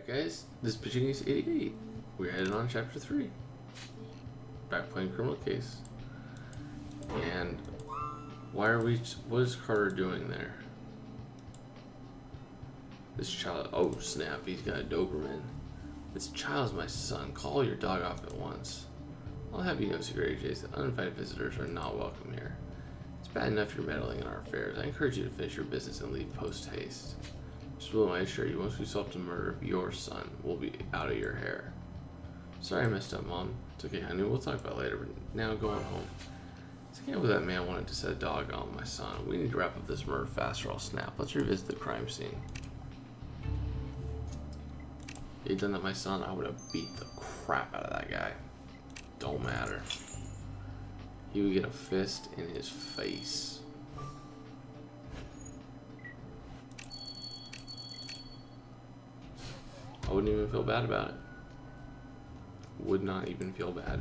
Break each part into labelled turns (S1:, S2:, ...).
S1: Alright guys, this is Pachinki's 88. We're headed on chapter 3. Back playing criminal case. And what is Carter doing there? This child, oh snap, he's got a Doberman. This child's my son. Call your dog off at once. I'll have you know, Secret AJs, that uninvited visitors are not welcome here. It's bad enough you're meddling in our affairs. I encourage you to finish your business and leave post haste. Just willing, I assure you, once we solve the murder of your son, we'll be out of your hair. Sorry I messed up, Mom. It's okay, honey. We'll talk about it later, but now go on home. I can't believe that man wanted to set a dog on my son. We need to wrap up this murder fast or I'll snap. Let's revisit the crime scene. If he'd done that to my son, I would have beat the crap out of that guy. Don't matter. He would get a fist in his face. I wouldn't even feel bad about it. Would not even feel bad.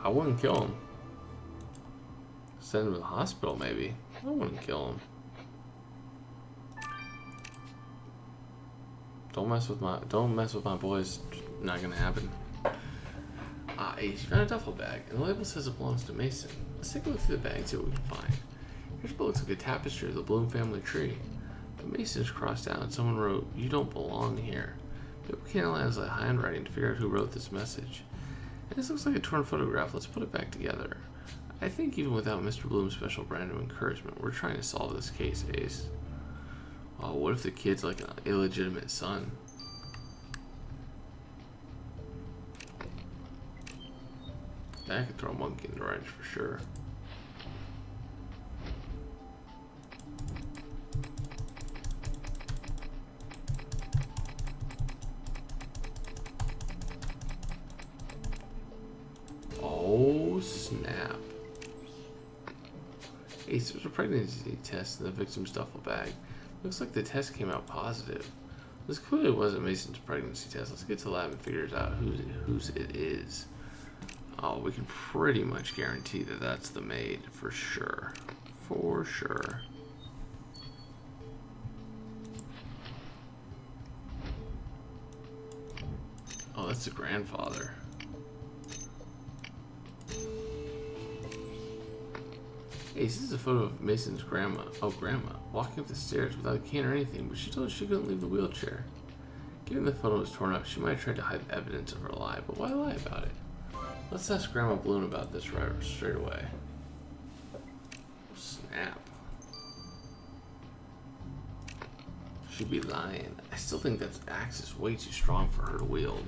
S1: I wouldn't kill him. Send him to the hospital, maybe. I wouldn't kill him. Don't mess with my boys. Not gonna happen. Ace, you found a duffel bag, and the label says it belongs to Mason. Let's take a look through the bag and see what we can find. Here's what looks like a tapestry of the Bloom family tree. But Mason's crossed out and someone wrote, "You don't belong here." But we can't analyze the handwriting to figure out who wrote this message. And this looks like a torn photograph. Let's put it back together. I think even without Mr. Bloom's special brand of encouragement, we're trying to solve this case, Ace. Oh, what if the kid's like an illegitimate son? That could throw a monkey in the wrench for sure. Oh snap. Ace, there's a pregnancy test in the victim's duffel bag. Looks like the test came out positive. This clearly wasn't Mason's pregnancy test. Let's get to the lab and figure out whose it is. Oh, we can pretty much guarantee that that's the maid for sure. For sure. Oh, that's the grandfather. Hey, this is a photo of Mason's grandma. Oh, grandma. Walking up the stairs without a cane or anything, but she told us she couldn't leave the wheelchair. Given the photo was torn up, she might have tried to hide evidence of her lie, but why lie about it? Let's ask Grandma Bloom about this straight away. Snap. She'd be lying. I still think that axe is way too strong for her to wield.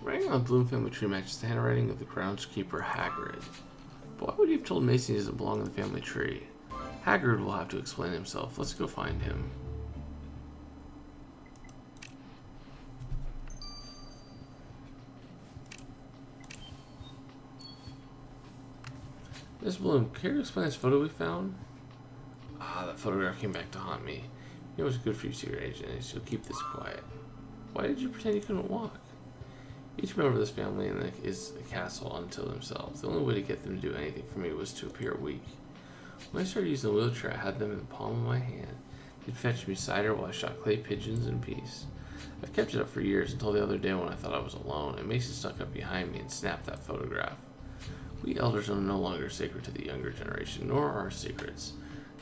S1: Writing on the Bloom family tree matches the handwriting of the groundskeeper Hagrid. But why would he have told Mason he doesn't belong in the family tree? Hagrid will have to explain himself. Let's go find him. Miss Bloom, care to explain this photo we found? Ah, that photograph came back to haunt me. It was good for you, Secret Agent, so keep this quiet. Why did you pretend you couldn't walk? Each member of this family is a castle unto themselves. The only way to get them to do anything for me was to appear weak. When I started using the wheelchair, I had them in the palm of my hand. They'd fetch me cider while I shot clay pigeons in peace. I've kept it up for years until the other day when I thought I was alone, and Mason snuck up behind me and snapped that photograph. We elders are no longer sacred to the younger generation, nor are our secrets.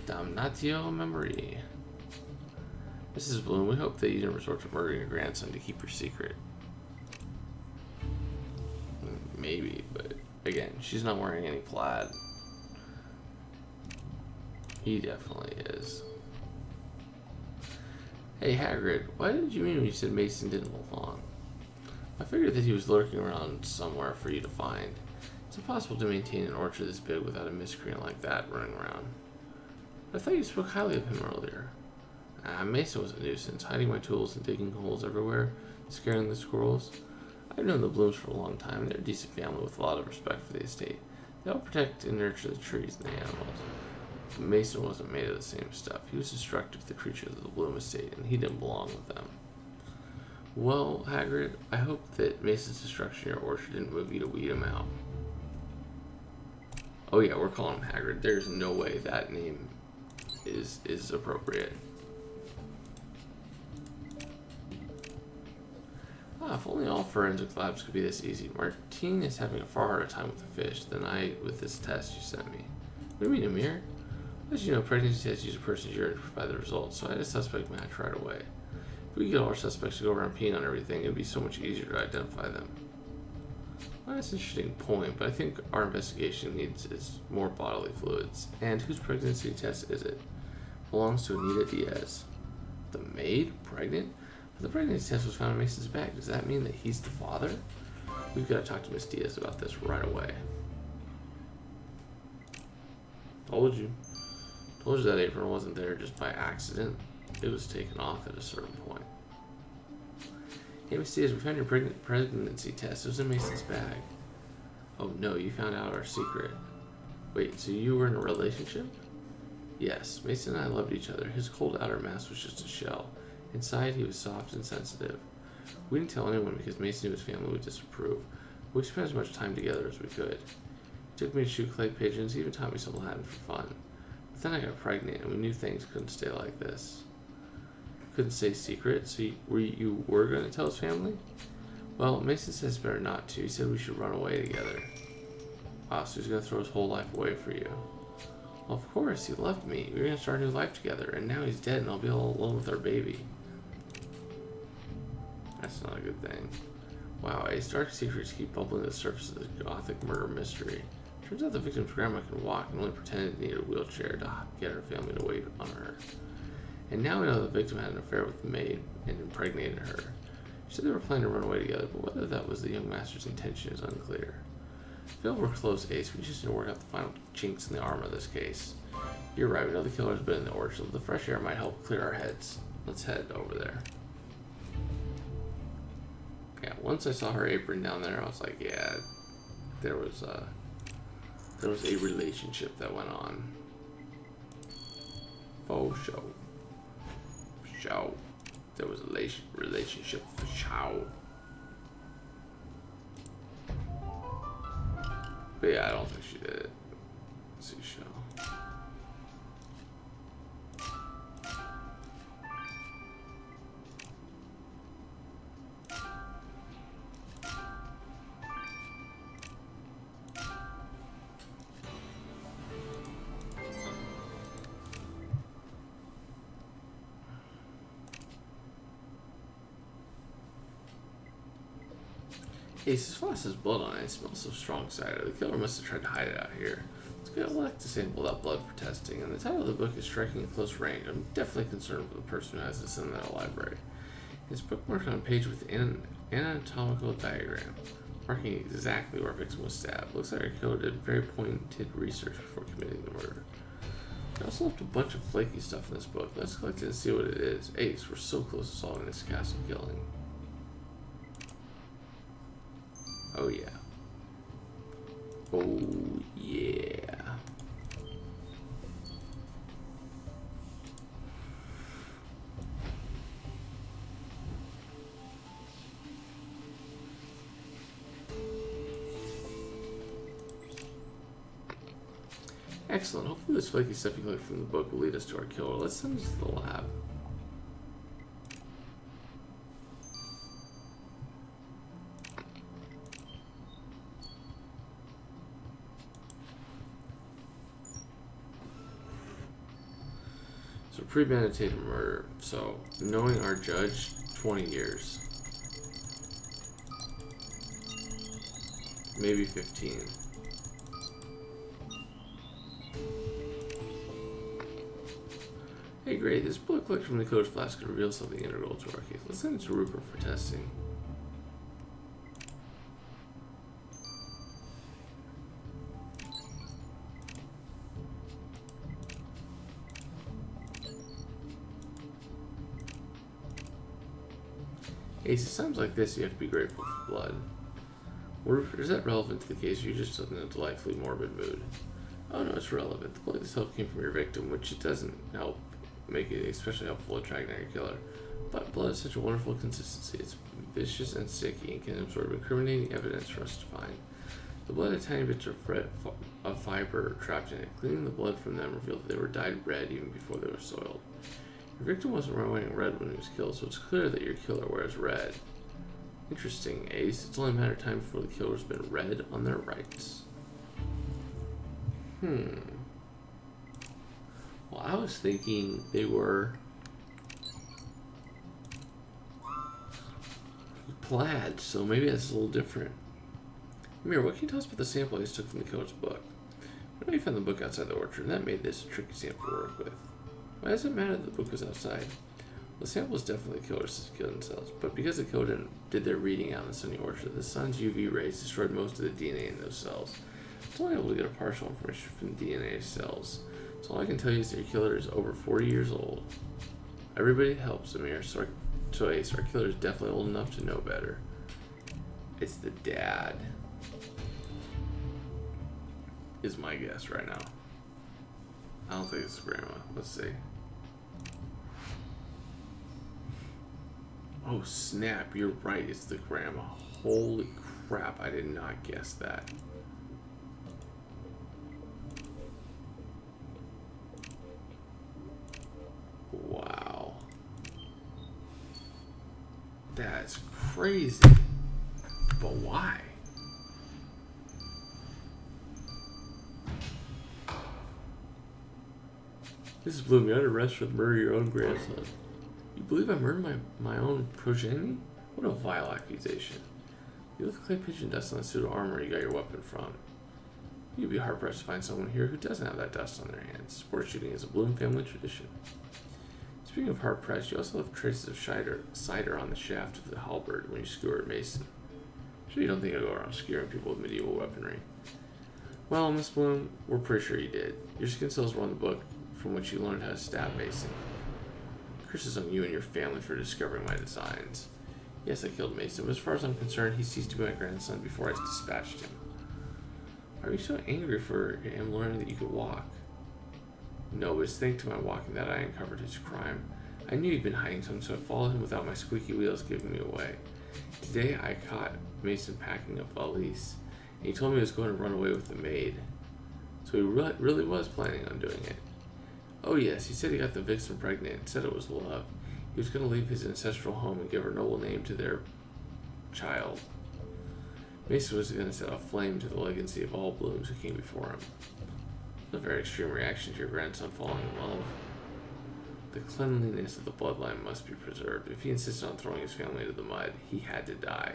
S1: Damnatio memori. Mrs. Bloom, we hope that you didn't resort to murdering your grandson to keep your secret. Maybe, but again, she's not wearing any plaid. He definitely is. Hey Hagrid, what did you mean when you said Mason didn't belong? I figured that he was lurking around somewhere for you to find. It's impossible to maintain an orchard this big without a miscreant like that running around. I thought you spoke highly of him earlier. Mason was a nuisance, hiding my tools and digging holes everywhere, scaring the squirrels. I've known the Blooms for a long time, and they're a decent family with a lot of respect for the estate. They all protect and nurture the trees and the animals. But Mason wasn't made of the same stuff. He was destructive to the creatures of the Bloom estate, and he didn't belong with them. Well, Hagrid, I hope that Mason's destruction of your orchard didn't move you to weed him out. Oh yeah, we're calling him Hagrid. There's no way that name is appropriate. If only all forensic labs could be this easy. Martine is having a far harder time with the fish than I with this test you sent me. What do you mean, Amir? As you know, pregnancy tests use a person's urine to provide the results, so I had a suspect match right away. If we could get all our suspects to go around peeing on everything, it would be so much easier to identify them. Well, that's an interesting point, but I think our investigation needs is more bodily fluids. And whose pregnancy test is it? Belongs to Anita Diaz. The maid? Pregnant? But the pregnancy test was found in Mason's bag. Does that mean that he's the father? We've got to talk to Miss Diaz about this right away. Told you. Told you that apron wasn't there just by accident. It was taken off at a certain point. Hey, Miss Diaz, we found your pregnancy test. It was in Mason's bag. Oh no, you found out our secret. Wait, so you were in a relationship? Yes, Mason and I loved each other. His cold outer mask was just a shell. Inside, he was soft and sensitive. We didn't tell anyone because Mason knew his family would disapprove. We spent as much time together as we could. He took me to shoot clay pigeons. He even taught me some Latin for fun. But then I got pregnant, and we knew things couldn't stay like this. Couldn't stay secret, so you were going to tell his family? Well, Mason says better not to. He said we should run away together. Wow, so he's going to throw his whole life away for you. Well, of course, he loved me. We were going to start a new life together, and now he's dead, and I'll be all alone with our baby. That's not a good thing. Wow, a stark secrets keep bubbling to the surface of the Gothic murder mystery. Turns out the victim's grandma can walk and only pretended to need a wheelchair to get her family to wait on her. And now we know the victim had an affair with the maid and impregnated her. She said they were planning to run away together, but whether that was the young master's intention is unclear. I feel we're close, Ace. We just need to work out the final chinks in the armor of this case. You're right, we know the killer's been in the orchard. The fresh air might help clear our heads. Let's head over there. Yeah, once I saw her apron down there, I was like, yeah, there was a relationship that went on. For sure. For sure. There was a relationship for sure. But yeah, I don't think she did it. Let's see, show. Ace's flask has blood on it. It smells so strong cider. The killer must have tried to hide it out here. Let's get elect to sample that blood for testing. And the title of the book is striking at close range. I'm definitely concerned for the person who has this in their library. It's bookmarked on a page with an anatomical diagram, marking exactly where a victim was stabbed. Looks like our killer did very pointed research before committing the murder. I also left a bunch of flaky stuff in this book. Let's collect it and see what it is. Ace, we're so close to solving this castle killing. Oh yeah. Oh yeah. Excellent. Hopefully this flaky stuff you collect from the book will lead us to our killer. Let's send this to the lab. So premeditated murder. So knowing our judge, 20 years. Maybe 15. Hey, great. This blood collected from the coach flask could reveal something integral to our case. Let's send it to Rupert for testing. Ace, it sounds like this, you have to be grateful for blood. Or is that relevant to the case, or are you just in a delightfully morbid mood? Oh no, it's relevant. The blood itself came from your victim, which it doesn't help make it especially helpful attracting your killer. But blood is such a wonderful consistency. It's vicious and sticky and can absorb incriminating evidence for us to find. The blood had tiny bits of fiber trapped in it. Cleaning the blood from them revealed that they were dyed red even before they were soiled. Your victim wasn't wearing red when he was killed, so it's clear that your killer wears red. Interesting, Ace. It's only a matter of time before the killer's been red on their rights. Well, I was thinking they were plaid, so maybe that's a little different. Amir, what can you tell us about the sample Ace took from the killer's book? I know you found the book outside the orchard, and that made this a tricky sample to work with. Why does it matter that the book was outside? Well, the sample is definitely the killer's killing cells, but because the killer did their reading out in the sunny orchard, the sun's UV rays destroyed most of the DNA in those cells. It's only able to get a partial information from the DNA cells. So all I can tell you is that your killer is over 40 years old. Everybody helps Amir, so Ace, our killer is definitely old enough to know better. It's the dad. Is my guess right now. I don't think it's the grandma. Let's see. Oh snap, you're right, it's the grandma. Holy crap, I did not guess that. Wow. That's crazy. But why? This is Bloom. You're under arrest for the murder of your own grandson. You believe I murdered my own progeny? What a vile accusation. You left clay pigeon dust on the suit of armor you got your weapon from. You'd be hard-pressed to find someone here who doesn't have that dust on their hands. Sport shooting is a Bloom family tradition. Speaking of hard-pressed, you also left traces of cider on the shaft of the halberd when you skewered Mason. Sure you don't think I go around skewering people with medieval weaponry? Well, Miss Bloom, we're pretty sure you did. Your skin cells were on the book from which you learned how to stab Mason. Curses on you and your family for discovering my designs. Yes, I killed Mason, but as far as I'm concerned, he ceased to be my grandson before I dispatched him. Are you so angry for him learning that you could walk? No, but it's thanks to my walking that I uncovered his crime. I knew he'd been hiding something, so I followed him without my squeaky wheels giving me away. Today, I caught Mason packing a valise, and he told me he was going to run away with the maid. So he really was planning on doing it. Oh yes, he said he got the victim pregnant and said it was love. He was going to leave his ancestral home and give her noble name to their child. Mason was going to set a flame to the legacy of all Blooms who came before him. A very extreme reaction to your grandson falling in love. The cleanliness of the bloodline must be preserved. If he insisted on throwing his family into the mud, he had to die.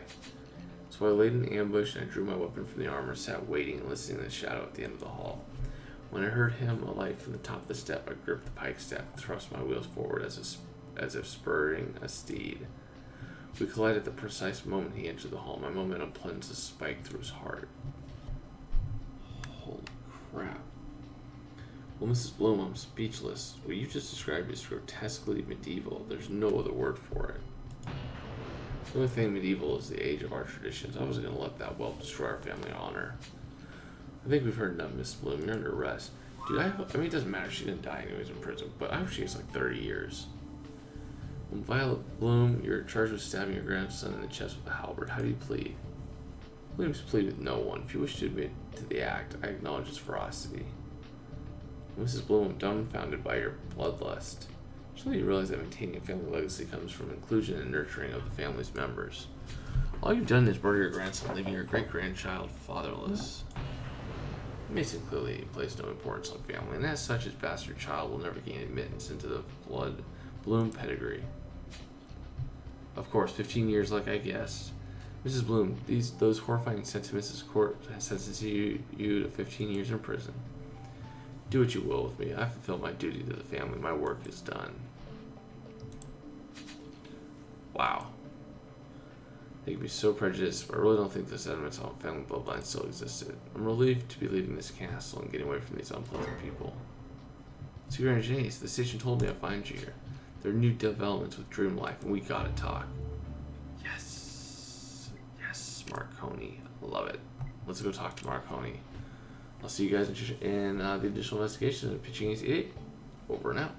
S1: So I laid in ambush and I drew my weapon from the armor, sat waiting and listening in the shadow at the end of the hall. When I heard him alight from the top of the step, I gripped the pike staff and thrust my wheels forward as if spurring a steed. We collided at the precise moment he entered the hall. My momentum plunged a spike through his heart. Holy crap. Well, Mrs. Bloom, I'm speechless. What you just described is grotesquely medieval. There's no other word for it. The only thing medieval is the age of our traditions. I wasn't going to let that whelp destroy our family honor. I think we've heard enough, Miss Bloom. You're under arrest. Dude, I mean, it doesn't matter. She didn't die anyways in prison, but I hope she gets like 30 years. When Violet Bloom, you're charged with stabbing your grandson in the chest with a halberd. How do you plead? Williams plead with no one. If you wish to admit to the act, I acknowledge its ferocity. Mrs. Bloom, I'm dumbfounded by your bloodlust. Surely you realize that maintaining a family legacy comes from inclusion and nurturing of the family's members. All you've done is murder your grandson, leaving your great-grandchild fatherless. Mason clearly placed no importance on family, and as such, his bastard child will never gain admittance into the Bloom pedigree. Of course, 15 years like I guessed. Mrs. Bloom, those horrifying sentiments this court has sentenced you to 15 years in prison. Do what you will with me. I fulfilled my duty to the family. My work is done. Wow. They can be so prejudiced, but I really don't think the sentiments on family bloodline still existed. I'm relieved to be leaving this castle and getting away from these unpleasant people. Secret Engineers, the station told me I'd find you here. There are new developments with Dream Life, and we gotta talk. Yeah, Marconi. Love it. Let's go talk to Marconi. I'll see you guys in the additional investigation of pitching 88. Over and out.